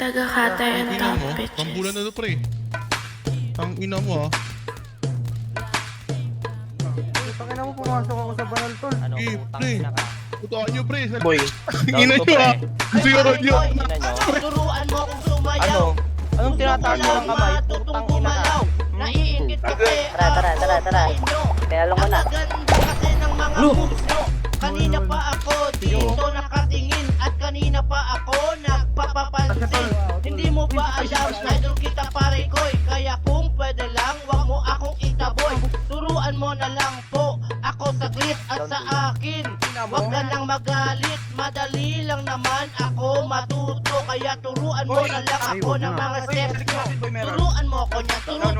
taga-cutter and Ina top mo, bitches. pambulan na to pre. Ang ina mo ah. Putang ina mo, pumasok ako sa banal tol. Ano, Sige, putang pre. ina ka. Tutuan nyo pre. Boy, Ina nyo ah. Siguro nyo. Ina nyo. Turuan mo kung sumayaw. Ano? Anong tinataas mo ng kamay? Putang ina ka. Naiingit kasi Tara. Tinalong mo na. Ganda kasi ng mga moves nyo. Kanina pa ako dito nakatingin at kanina pa ako nagpapapansin. Hindi mo ba alam, idol kita pare koy. Kaya kung pwede lang, wag mo akong itaboy. Turuan mo na lang po ako saglit at sa akin. Wag ka nang magalit, madali lang naman ako matuto. Kaya turuan mo na lang ako ng mga steps nyo. Turuan mo ko niyan, turuan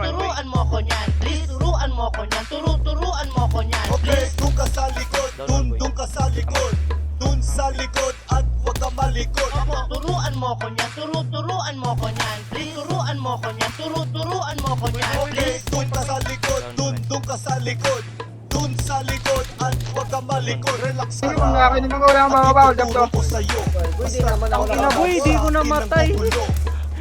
mo ko niyan. Please, turuan mo ko niyan, turuan mo ko niyan. Okay, doon ka sa likod, doon ka sa likod. Doon sa likod at huwag ka malikod. Opo, turuan mo ko niyan, turuan mo ko niyan. Please, turuan mo ko niyan, turuan mo ko niyan. Okay, Please. doon ka sa likod, doon ka sa likod. Doon sa likod at huwag ka malikod. Relax ka Hindi ko nga akin naman wala akong mga bawal Ituturo ko sa'yo. Basta ang Ina boy, di ko namatay.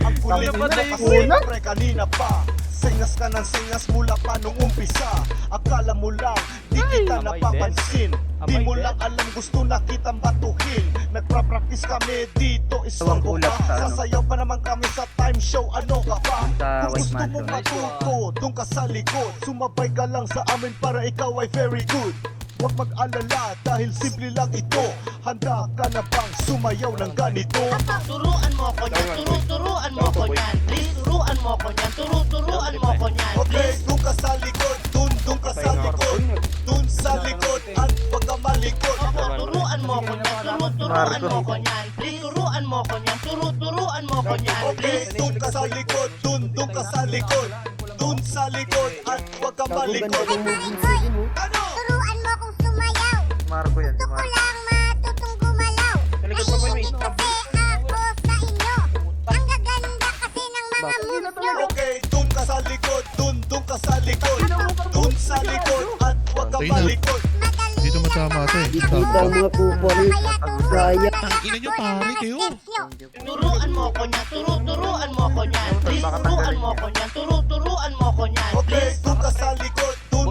Ang kulit mo Namatay kasi ko na. pre kanina pa. Singas ka ng singas mula pa nung umpisa. Akala mo lang, di kita Amay napapansin. Di Amay mo din. lang alam gusto na kitang batuhin. Nagpa-practice kami dito, isang Dalawang pa. kulap sa ano? Sasayaw pa naman kami sa time show, ano ka pa? Sa Kung White gusto mo Mansion. matuto, doon ka sa likod. Sumabay ka lang sa amin para ikaw ay very good. Huwag mag-alala dahil simple lang ito. Handa ka na bang sumayaw ng ganito? Turuan mo ko niyan, turuan mo ko niyan. Please, turuan mo ko niyan, turuan mo ko niyan. Okay, doon ka sa likod, doon ka sa likod. Doon sa likod at huwag ka malikod. Opo, turuan mo ko niyan, turuan mo ko niyan. Please, turuan mo ko niyan, turuan mo ko niyan. Okay, Please. doon ka sa likod, doon ka sa likod. Doon sa likod at huwag ka malikod. Ano? Turuan mo kung sumayaw. Marco yan, si Gusto ko Marco. lang matutong gumalaw. Naiingit kasi ako sa inyo. Ang gaganda kasi ng mga moves nyo. Okay, doon ka sa likod, doon ka sa likod. Doon sa likod at huwag ka malikod. Madali Dito lang matama to eh. naman Dito. ako. mga kupon. Kaya turuan Ang ina nyo pare kayo. Turuan mo ko niyan, turuan mo ko niyan. Please, turuan mo ko niyan, turuan mo ko niyan. Okay, Please. doon ka sa likod, doon